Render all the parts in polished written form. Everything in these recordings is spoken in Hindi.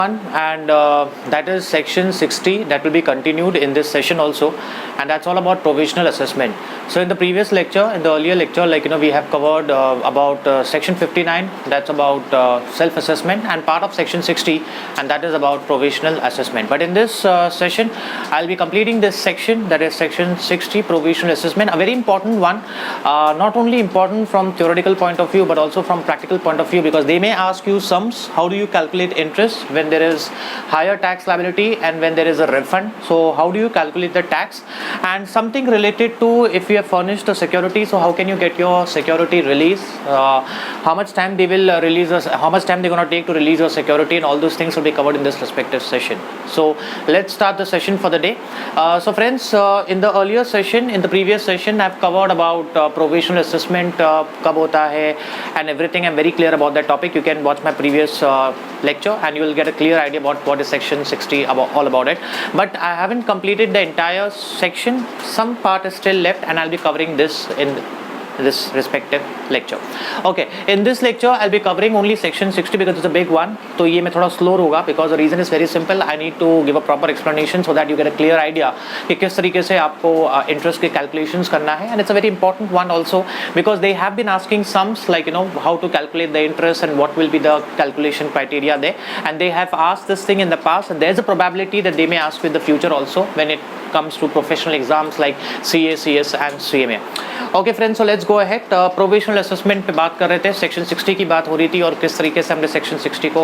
And that is section 60 that will be continued in this session also, and that's all about provisional assessment. So in the previous lecture, in the earlier lecture, we have covered about section 59, that's about self-assessment, and part of section 60, and that is about provisional assessment. But in this session, I'll be completing this section, that is section 60, provisional assessment, a very important one, not only important from theoretical point of view but also from practical point of view, because they may ask you sums. How do you calculate interest when there is higher tax liability and when there is a refund? So how do you calculate the tax? And something related to if you have furnished a security, so how can you get your security release? How much time they will release us, how much time they're going to take to release your security, and all those things will be covered in this respective session. So let's start the session for the day. So friends, in the earlier session, in the previous session, I've covered about provisional assessment, kab hota hai, and everything. I'm very clear about that topic. You can watch my previous lecture and you will get a clear idea about what is section 60 all about it. But I haven't completed the entire section. Some part is still left, and I'll be covering this in this respective lecture. Okay, in this lecture I'll be covering only section 60 because it's a big one. So ये मैं थोड़ा slow होगा because the reason is very simple. I need to give a proper explanation so that you get a clear idea कि किस तरीके से आपको interest के calculations करना है, and it's a very important one also because they have been asking sums like how to calculate the interest and what will be the calculation criteria there, and they have asked this thing in the past, and there's a probability that they may ask you in the future also when it comes to professional exams like CA, CS and CMA. Okay friends, so let's go ahead. Provisional assessment पे बात कर रहे थे, सेक्शन 60 की बात हो रही थी और किस तरीके से हमने सेक्शन 60 को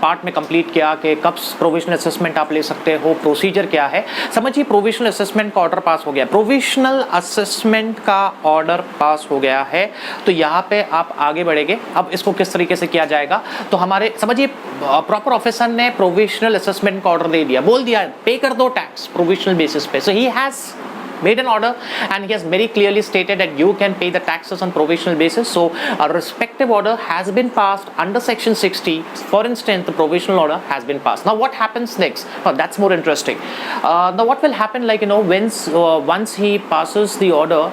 पार्ट में कंप्लीट किया कि कब प्रोविजनल असेसमेंट आप ले सकते हो, प्रोसीजर क्या है. समझिए, प्रोविजनल असेसमेंट का ऑर्डर पास हो गया, प्रोविजनल असेसमेंट का ऑर्डर पास हो गया है, तो यहाँ पे आप आगे बढ़ेंगे. अब इसको किस तरीके से किया जाएगा, तो हमारे समझिए प्रॉपर ऑफिसर ने प्रोविजनल असेसमेंट का ऑर्डर दे दिया, बोल दिया पे कर दो टैक्स प्रोविजनल बेसिस पे. So he has made an order and he has very clearly stated that you can pay the taxes on provisional basis. So a respective order has been passed under section 60. For instance, the provisional order has been passed. Now what happens next? Now that's more interesting. Now what will happen, once he passes the order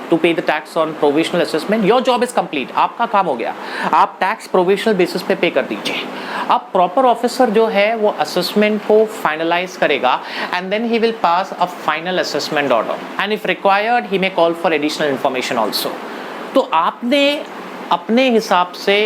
to pay the tax on provisional assessment, your job is complete. आपका काम हो गया, आप टैक्स प्रोविजनल बेसिस पे पे कर दीजिए. अब प्रॉपर ऑफिसर जो है वो असेसमेंट को फाइनलाइज करेगा and then he will pass a final assessment order, and if required he may call for additional information also. तो आपने अपने हिसाब से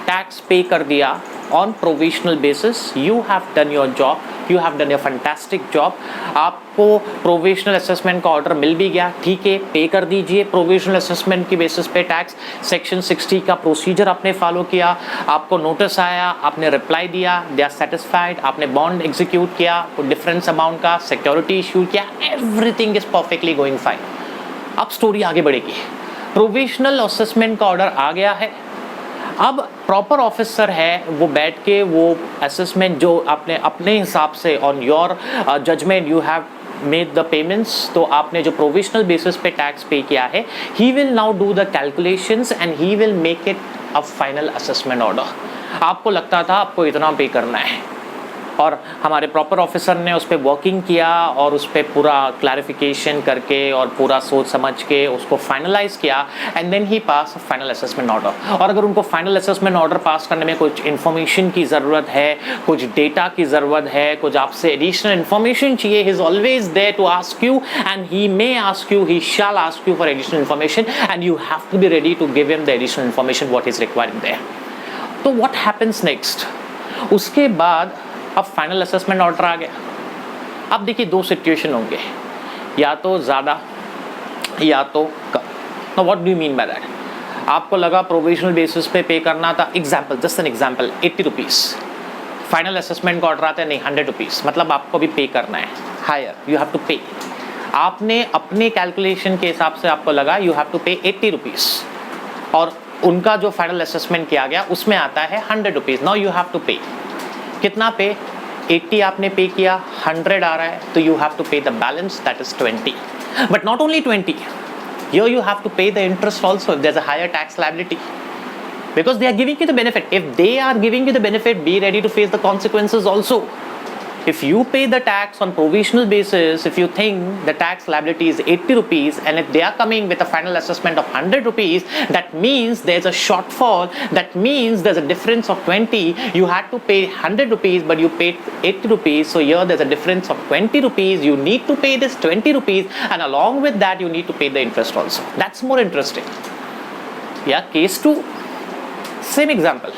टैक्स पे कर दिया on provisional basis. You have done your job, you have done a fantastic job. आपको प्रोविजनल असेसमेंट का ऑर्डर मिल भी गया, ठीक है, पे कर दीजिए प्रोविजनल असेसमेंट की बेसिस पे टैक्स. सेक्शन 60 का प्रोसीजर आपने फॉलो किया, आपको नोटिस आया, आपने रिप्लाई दिया, दे आर सेटिस्फाइड, आपने बॉन्ड एग्जीक्यूट किया, डिफरेंस अमाउंट का सिक्योरिटी इशू किया, everything is perfectly going fine. अब स्टोरी आगे बढ़ेगी. प्रोविजनल असेसमेंट का ऑर्डर आ गया है, अब प्रॉपर ऑफिसर है वो बैठ के वो असेसमेंट जो आपने अपने हिसाब से on your judgement you have made the payments, तो आपने जो प्रोविजनल बेसिस पे टैक्स पे किया है, he will now do the calculations and he will make it a final assessment order. आपको लगता था आपको इतना पे करना है, और हमारे प्रॉपर ऑफिसर ने उस पर वर्किंग किया और उस पर पूरा क्लैरिफिकेशन करके और पूरा सोच समझ के उसको फाइनलाइज किया, and then he pass final assessment order. और अगर उनको फाइनल असेसमेंट ऑर्डर पास करने में कुछ इन्फॉर्मेशन की ज़रूरत है, कुछ डेटा की ज़रूरत है, कुछ आपसे एडिशनल इन्फॉर्मेशन चाहिए, he is always there to ask you, and he may ask you, he shall ask you for additional information, and you have to be ready to give him the additional information what is required there. तो व्हाट हैपेंस नेक्स्ट? उसके बाद अब फाइनल असेसमेंट ऑर्डर आ गया. अब देखिए दो सिचुएशन होंगे, या तो ज़्यादा या तो कम. Now what do you mean by that? आपको लगा प्रोविजनल बेसिस पे पे करना था, example, just an example, 80 rupees. Final assessment का ऑर्डर आता है नहीं 100 रुपीज़, मतलब आपको भी पे करना है हायर, यू हैव टू पे. आपने अपने कैलकुलेशन के हिसाब से आपको लगा यू हैव टू पे 80 रुपीज़, और उनका जो फाइनल असेसमेंट किया गया उसमें आता है 100 rupees. Now you have to pay. कितना पे? 80 आपने पे किया, 100 आ रहा है, तो you have to pay the balance, that is 20. But not only 20, here you have to pay the interest also if there's a higher tax liability, because they are giving you the benefit. If they are giving you the benefit, be ready to face the consequences also. If you pay the tax on provisional basis, if you think the tax liability is 80 rupees and if they are coming with a final assessment of 100 rupees, that means there's a shortfall. That means there's a difference of 20. You had to pay 100 rupees but you paid 80 rupees. So here there's a difference of 20 rupees. You need to pay this 20 rupees and along with that you need to pay the interest also. That's more interesting. Yeah, case 2. Same example.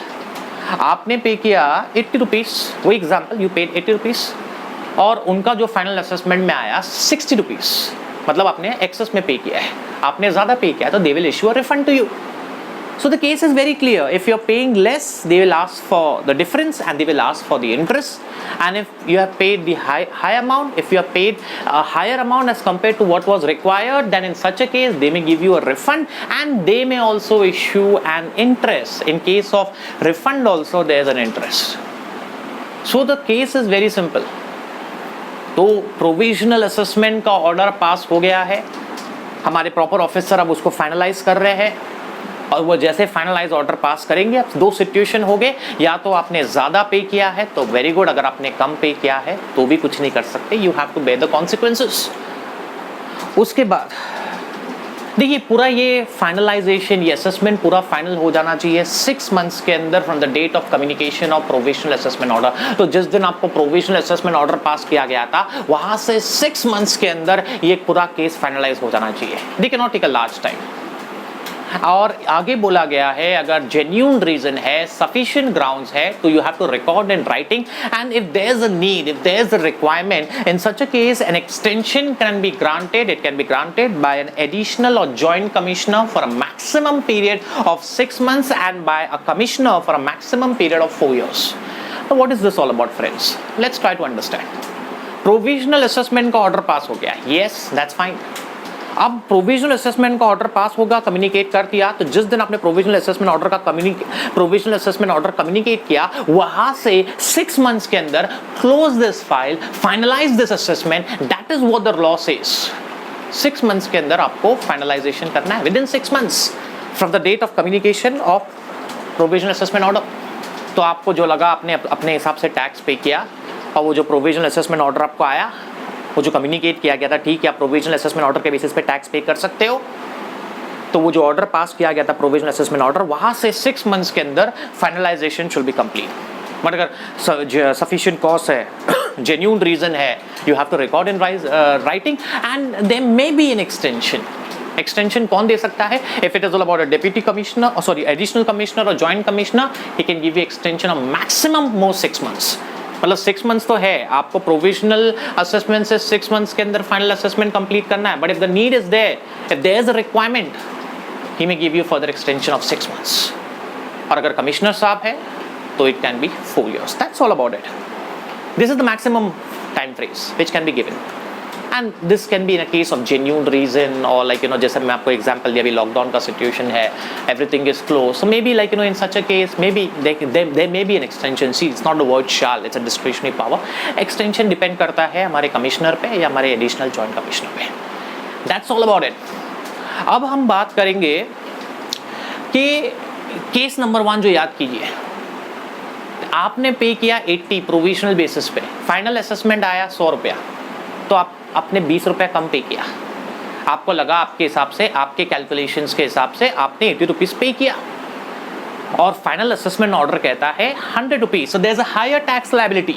आपने पे किया 80 रुपीज़, वो एग्जाम्पल यू पेड 80 रुपीज़ और उनका जो फाइनल असेसमेंट में आया 60 रुपीज़, मतलब आपने एक्सेस में पे किया है, आपने ज़्यादा पे किया तो they will issue a refund to you. So the case is very clear. If you're paying less, they will ask for the difference and they will ask for the interest. And if you have paid the high amount, if you have paid a higher amount as compared to what was required, then in such a case, they may give you a refund and they may also issue an interest. In case of refund also, there's an interest. So the case is very simple. तो प्रोविजनल असेसमेंट का ऑर्डर पास हो गया है, हमारे प्रॉपर ऑफिसर अब उसको फाइनलाइज कर रहे हैं और वो जैसे फाइनलाइज ऑर्डर पास करेंगे, अब 2 सिचुएशन हो गए. या तो आपने ज़्यादा पे किया है तो वेरी गुड, अगर आपने कम पे किया है तो भी कुछ नहीं कर सकते, you have to bear the consequences. उसके बाद देखिए पूरा ये फाइनलाइजेशन, ये असेसमेंट पूरा फाइनल हो जाना चाहिए 6 मंथ्स के अंदर from the date of communication of provisional assessment order. तो जिस दिन आपको प्रोविजनल असेसमेंट ऑर्डर पास किया गया था वहाँ से 6 मंथ्स के अंदर ये पूरा केस फाइनलाइज हो जाना चाहिए. They can not take a large time. और आगे बोला गया है अगर जेन्युइन रीजन है, सफिशिएंट ग्राउंड्स है, तो you have to record in writing and if there is a need, if there is a requirement, in such a case an extension can be granted. It can be granted by an additional और joint commissioner for a maximum period of 6 months and by a commissioner for a maximum period of 4 years. So what is this all about, friends? Let's try to understand. Provisional assessment का ऑर्डर पास हो गया, yes, that's fine. अब प्रोविजनल असेसमेंट का ऑर्डर पास होगा, कम्युनिकेट कर दिया, तो जिस दिन आपने प्रोविजनल असेसमेंट ऑर्डर का प्रोविजनल असेसमेंट ऑर्डर कम्युनिकेट किया वहां से 6 मंथ्स के अंदर close this file, finalise this assessment. That is what the law says. 6 months के अंदर आपको फाइनलाइजेशन करना है, within 6 months from the date of communication of provisional assessment order. तो आपको जो लगा आपने अपने हिसाब से टैक्स पे किया और वो जो प्रोविजनल असेसमेंट ऑर्डर आपको आया, वो जो कम्युनिकेट किया गया था, ठीक है आप प्रोविजनल असेसमेंट ऑर्डर के बेसिस पे टैक्स पे कर सकते हो, तो वो जो ऑर्डर पास किया गया था प्रोविजनल असेसमेंट ऑर्डर, वहां से 6 मंथ्स के अंदर finalization should be complete. But अगर सफिशिएंट कॉज है, जेन्युइन रीजन है, you have to record in writing and there may be an extension. Extension कौन दे सकता है? If it is all about a deputy commissioner, sorry additional commissioner और joint commissioner, he can give you extension of maximum more 6 months. मतलब 6 months तो है, आपको प्रोविजनल असेसमेंट से 6 months के अंदर फाइनल असेसमेंट कंप्लीट करना है. But if the need is there, if there is a requirement, he may give you further extension of 6 months. और अगर कमिश्नर साहब है तो it can be 4 years. That's all about it. This is the maximum time frames which can be given. And this can be in a case of genuine reason और लाइक यू नो, जैसे मैं आपको एग्जांपल दिया, अभी लॉकडाउन का सिचुएशन है, everything is close, so maybe like you know in such a case maybe there may be an extension. See it's not the word shall, it's a discretionary power. Extension depend करता है हमारे कमिश्नर पे या हमारे एडिशनल जॉइंट कमिश्नर पे. That's all about it. अब हम बात करेंगे कि केस नंबर 1 जो याद कीजिए, आपने पे किया 80 प्रोविजनल बेसिस पे, फाइनल असेसमेंट आया 100 रुपया, तो आपने 20 रुपया कम पे किया. आपको लगा आपके हिसाब से, आपके कैलकुलेशंस के हिसाब से आपने 80 रुपीज पे किया और फाइनल असेसमेंट ऑर्डर कहता है 100 rupees. So there is a higher tax liability.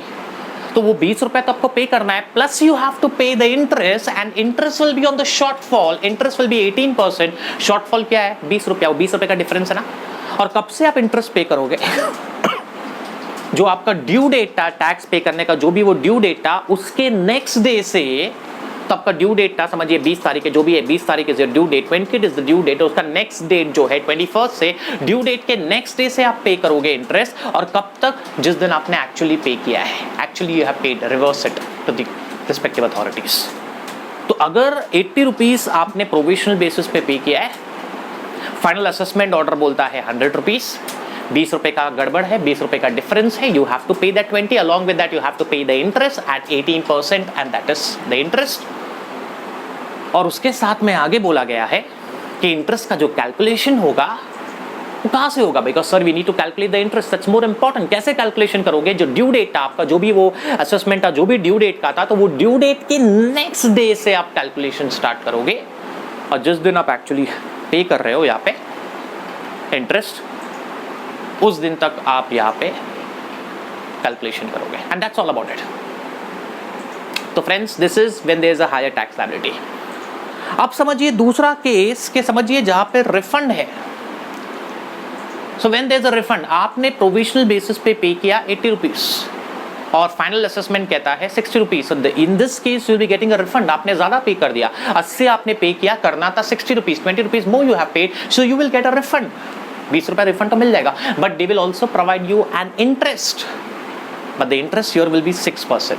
तो वो 20 रुपया तो आपको पे करना है, plus you have to pay the interest and interest will be on the shortfall. Interest will be 18%. Shortfall क्या है? 20 रुपया. वो 20 रुपये का डिफरेंस है ना. और कब से आप इंटरेस्ट पे करोगे? जो आपका ड्यू डेट था टैक्स पे करने का, जो भी वो ड्यू डेट था उसके नेक्स्ट डे से, तो आपका ड्यू डेट था समझिए 20 तारीख है, जो भी है 20 तारीख is due date, 20 is the due date, उसका नेक्स्ट डेट जो है 21st से, ड्यू डेट के नेक्स्ट डे से आप पे करोगे इंटरेस्ट. और कब तक? जिस दिन आपने एक्चुअली पे किया है. Actually you have paid, reverse it to the respective authorities. तो अगर 80 रुपीज आपने प्रोविजनल बेसिस पे किया है, फाइनल असेसमेंट ऑर्डर बोलता है 100 रुपीज, 20 रुपए का गड़बड़ है, 20 रुपए का डिफरेंस है, you have to pay that 20. Along with that you have to pay the interest at 18% and that is the interest. और उसके साथ में आगे बोला गया है कि इंटरेस्ट का जो कैलकुलेशन होगा वो कहाँ से होगा? Because sir we need to calculate the interest, that's more important. कैसे कैलकुलेशन करोगे? जो ड्यू डेट था आपका, जो भी वो असेसमेंट था, जो भी ड्यू डेट का था, तो वो ड्यू डेट के नेक्स्ट डे से आप कैलकुलेशन स्टार्ट करोगे, और जिस दिन आप एक्चुअली पे कर रहे हो यहाँ पे इंटरेस्ट, उस दिन तक आप यहाँ पे कैलकुलेशन करोगे, and that's all about it. तो friends, this is when there is a higher tax liability. अब समझिए दूसरा केस के, समझिए जहां पे रिफंड है। So when there is a refund, आपने प्रोविजनल बेसिस पे किया 80 रुपीज और फाइनल असेसमेंट कहता है 60 rupees. So in this case you will be getting a refund. आपने ज्यादा पे कर दिया, 80 आपने पे किया, करना था 60 rupees, 20 rupees more you have paid, so you will get a refund. 20 रुपए रिफंड तो मिल जाएगा, but they will also provide you an interest, but the interest your will be 6%।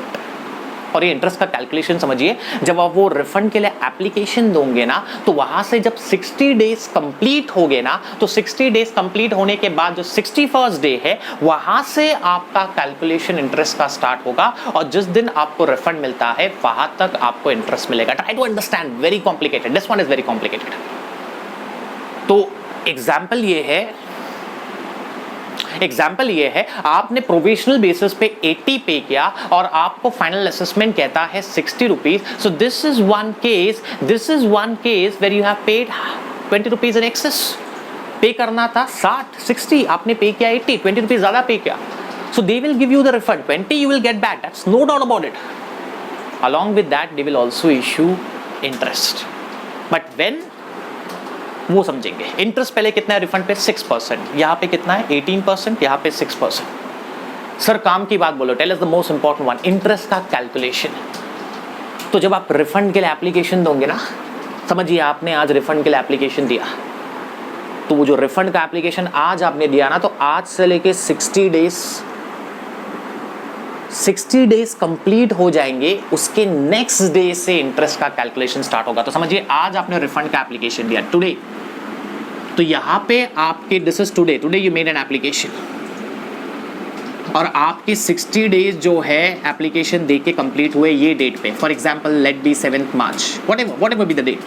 और ये इंटरेस्ट का कैलकुलेशन समझिए, जब आप वो रिफंड के लिए एप्लीकेशन दोगे ना, तो वहां से जब 60 डेज कंप्लीट हो गए ना, तो 60 डेज कंप्लीट होने के बाद जो 61st डे है, वहां से आपका कैलकुलेशन इंटरेस्ट का स्टार्ट होगा, और जिस दिन आपको रिफंड मिलता है वहां तक आपको इंटरेस्ट मिलेगा। Try to understand, very complicated, this one is very complicated. तो एग्जाम्पल ये है, आपने प्रोविजनल बेसिस पे 80 पे किया और आपको फाइनल असेसमेंट कहता है 60 rupees. So this is one case where you have paid 20 rupees in excess. Pay करना था 60, आपने पे किया 80, 20 रुपीज ज्यादा पे किया। So they will give you the refund, 20 you will get back, that's no doubt about it. Along with that they will also issue interest, but when वो समझेंगे। इंटरेस्ट पहले कितना है रिफंड पे? 6%। यहाँ पे कितना है? 18%, यहाँ पे 6%। सर काम की बात बोलो, tell us the most important one, interest का कैलकुलेशन। तो जब आप रिफंड के लिए एप्लीकेशन दोगे ना, समझिए आपने आज रिफंड के लिए एप्लीकेशन दिया, तो वो जो रिफंड का एप्लीकेशन आज आपने दिया ना, तो आज से लेके 60 डेज कंप्लीट हो जाएंगे, उसके नेक्स्ट डे से इंटरेस्ट का कैलकुलेशन स्टार्ट होगा। तो समझिए आज आपने रिफंड का एप्लीकेशन दिया टुडे, तो यहां पे आपके this is today you made an application, और आपके 60 डेज जो है एप्लीकेशन दे के कंप्लीट हुए ये डेट पे, for example let be 7th March, whatever be the date,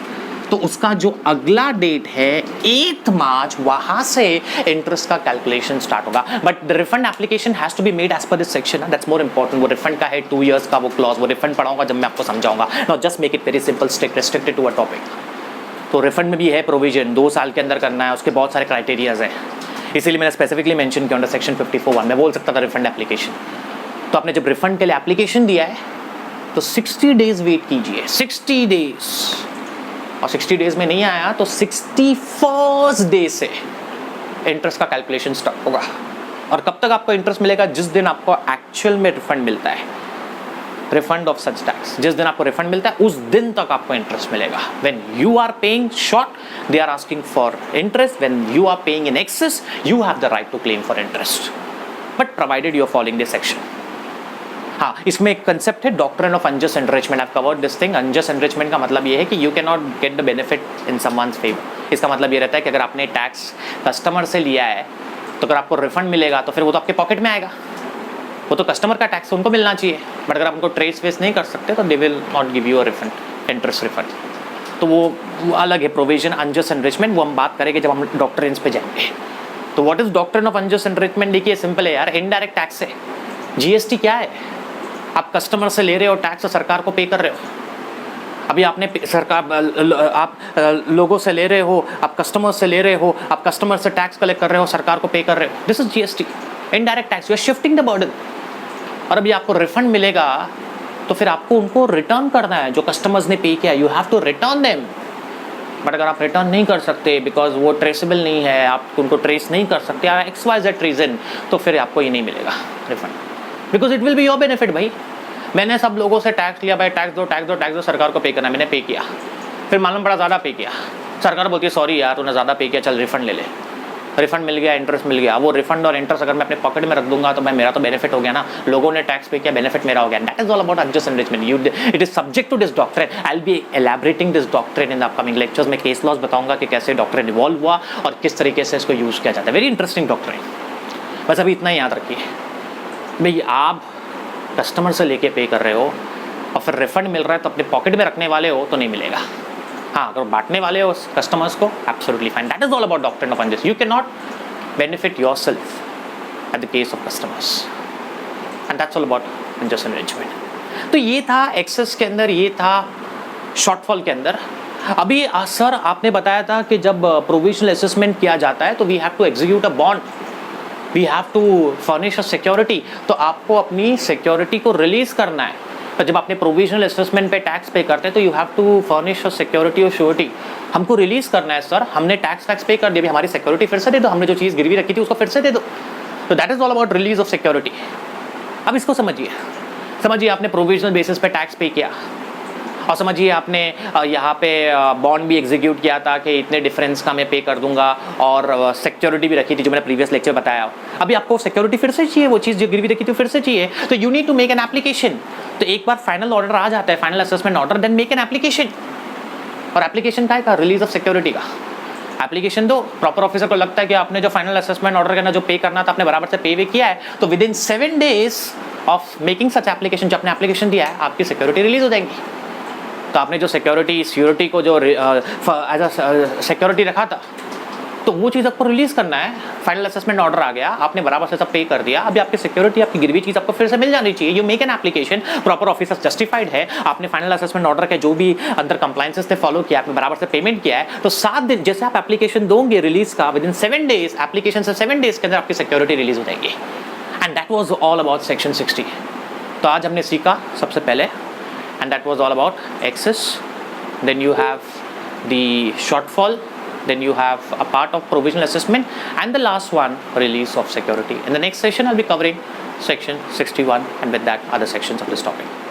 तो उसका जो अगला डेट है 8th मार्च, वहां से इंटरेस्ट का कैलकुलेशन स्टार्ट होगा। But the refund application has to be made as per this section, that's more important. वो रिफंड का है 2 years का वो क्लॉज, वो रिफंड पढ़ाऊंगा जब मैं आपको समझाऊंगा। Now just make it very simple, strict, restricted to a topic. तो रिफंड में भी है प्रोविजन, 2 साल के अंदर करना है, उसके बहुत सारे क्राइटेरियाज हैं, इसीलिए मैंने स्पेसिफिकली मेंशन किया अंडर सेक्शन 54(1). मैं बोल सकता था रिफंड एप्लीकेशन। तो आपने जब रिफंड के लिए एप्लीकेशन दिया है तो 60 डेज वेट कीजिए, 60 डेज, और 60 डेज में नहीं आया तो 61st डे से इंटरेस्ट का कैलकुलेशन स्टार्ट होगा। और कब तक आपको इंटरेस्ट मिलेगा? जिस दिन आपको एक्चुअल में रिफंड मिलता है, रिफंड ऑफ सच टैक्स, जिस दिन आपको रिफंड मिलता है उस दिन तक आपको इंटरेस्ट मिलेगा। When you are paying short they are asking for interest, when you are paying in excess you have the right to claim for interest, but provided you are following this section. हाँ, इसमें एक कंसेप्ट है doctrine of unjust enrichment. I have covered this thing. Unjust enrichment का मतलब ये है कि you can not get the benefit in someone's favour. इसका मतलब ये रहता है कि अगर आपने टैक्स कस्टमर से लिया है तो अगर आपको रिफंड मिलेगा तो फिर वो तो आपके पॉकेट में आएगा, वो तो कस्टमर का टैक्स उनको मिलना चाहिए। बट अगर आप उनको ट्रेस वेस नहीं कर सकते तो they will not give you a refund, interest refund. तो वो अलग है प्रोविजन अनजस्ट एनरिचमेंट, वो हम बात करेंगे जब हम डॉक्ट्रिन्स पे जाएंगे। तो what is doctrine of unjust enrichment? देखिए सिंपल है यार, इनडायरेक्ट टैक्स है। जीएसटी क्या है? आप कस्टमर से ले रहे हो टैक्स, सरकार को पे कर रहे हो। अभी आपने सरकार, आप लोगों से ले रहे हो, आप कस्टमर से ले रहे हो, आप कस्टमर से टैक्स कलेक्ट कर रहे हो, सरकार को पे कर रहे हो। This is GST, indirect tax. You are shifting the burden. और अभी आपको रिफंड मिलेगा तो फिर आपको उनको रिटर्न करना है, जो कस्टमर्स ने पे किया, you have to return them. But अगर आप रिटर्न नहीं कर सकते बिकॉज वो ट्रेसेबल नहीं है, आप उनको ट्रेस नहीं कर सकते XYZ रीजन, तो फिर आपको ये नहीं मिलेगा refund, because it will be your benefit. भाई मैंने सब लोगों से टैक्स लिया, भाई टैक्स दो, सरकार को पे करना, मैंने पे किया, फिर मालूम पड़ा ज़्यादा पे किया, सरकार बोलती है सॉरी यार तूने ज़्यादा पे किया, चल रिफंड ले ले। रिफंड मिल गया, इंटरेस्ट मिल गया। वो रिफंड और इंटरेस्ट अगर मैं अपने पॉकेट में रख दूंगा तो मेरा तो बेनिफिट हो गया ना, लोगों ने टैक्स पे किया, बेनिफिट मेरा हो गया। That is all about unjust enrichment. It is subject to this doctrine. I will be elaborating this doctrine in the upcoming lectures. में केस लॉज बताऊंगा कि कैसे डॉक्ट्रिन इवॉल्व हुआ और किस तरीके से इसको यूज किया जाता है। Very interesting doctrine. बस अभी इतना ही याद रखिए, भाई आप कस्टमर से लेके पे कर रहे हो और फिर रिफंड मिल रहा है तो अपने पॉकेट में रखने वाले हो तो नहीं मिलेगा। हाँ, अगर बांटने वाले हो कस्टमर्स को, absolutely fine. That is all about doctrine of unjust. You can not benefit yourself at the case of customers. And that's all about unjust enrichment. तो ये था एक्सेस के अंदर, ये था शॉर्टफॉल के अंदर. अभी सर आपने बताया था कि जब प्रोविजनल असेसमेंट किया जाता है तो we have to execute a bond, we have to furnish a security. तो आपको अपनी सिक्योरिटी को रिलीज करना है. तो जब आपने प्रोविजनल असेसमेंट पे टैक्स पे करते हैं तो you have to furnish a security और श्योरिटी. हमको रिलीज करना है सर, हमने टैक्स पे कर दिया, हमारी सिक्योरिटी फिर से दे दो, हमने जो चीज़ गिरवी रखी थी उसको फिर से दे दो. तो that is all about release of security. अब इसको समझिए आपने प्रोविजनल बेसिस पे टैक्स पे किया और समझिए आपने यहाँ पे बॉन्ड भी एग्जीक्यूट किया था कि इतने डिफरेंस का मैं पे कर दूंगा और सिक्योरिटी भी रखी थी जो मैंने प्रीवियस लेक्चर बताया. अभी आपको सिक्योरिटी फिर से चाहिए, वो चीज़ जो गिरवी रखी थी फिर से चाहिए, तो you need to make an application. तो एक बार फाइनल ऑर्डर आ जाता है, final assessment order, then make an application. और एप्लीकेशन का है रिलीज ऑफ सिक्योरिटी का एप्लीकेशन दो. प्रॉपर ऑफिसर को लगता है कि आपने जो फाइनल असेसमेंट ऑर्डर करना, जो पे करना था आपने बराबर से पे भी किया है, तो with in 7 days of making such application, जो आपने एप्लीकेशन दिया है आपकी सिक्योरिटी रिलीज हो जाएगी. तो आपने जो सिक्योरिटी को जो एज अ सिक्योरिटी रखा था तो वो चीज़ आपको रिलीज करना है. फाइनल असेसमेंट ऑर्डर आ गया, आपने बराबर से सब पे कर दिया, अभी आपकी सिक्योरिटी, आपकी गिरवी चीज़ आपको फिर से मिल जानी चाहिए. You make an application, proper officer justified है, आपने फाइनल असेसमेंट ऑर्डर के जो भी अंदर कंप्लाइंसेस थे फॉलो किया, आपने बराबर से पेमेंट किया है, तो 7 दिन जैसे आप एप्लीकेशन दोगे रिलीज का, विद इन 7 days, एप्लीकेशन से 7 days के अंदर आपकी सिक्योरिटी रिलीज हो जाएगी. And that was all about section 60. तो आज हमने सीखा सबसे पहले, and that was all about excess. Then you have the shortfall, then you have a part of provisional assessment, and the last one, release of security. In the next session I'll be covering section 61 and with that other sections of this topic.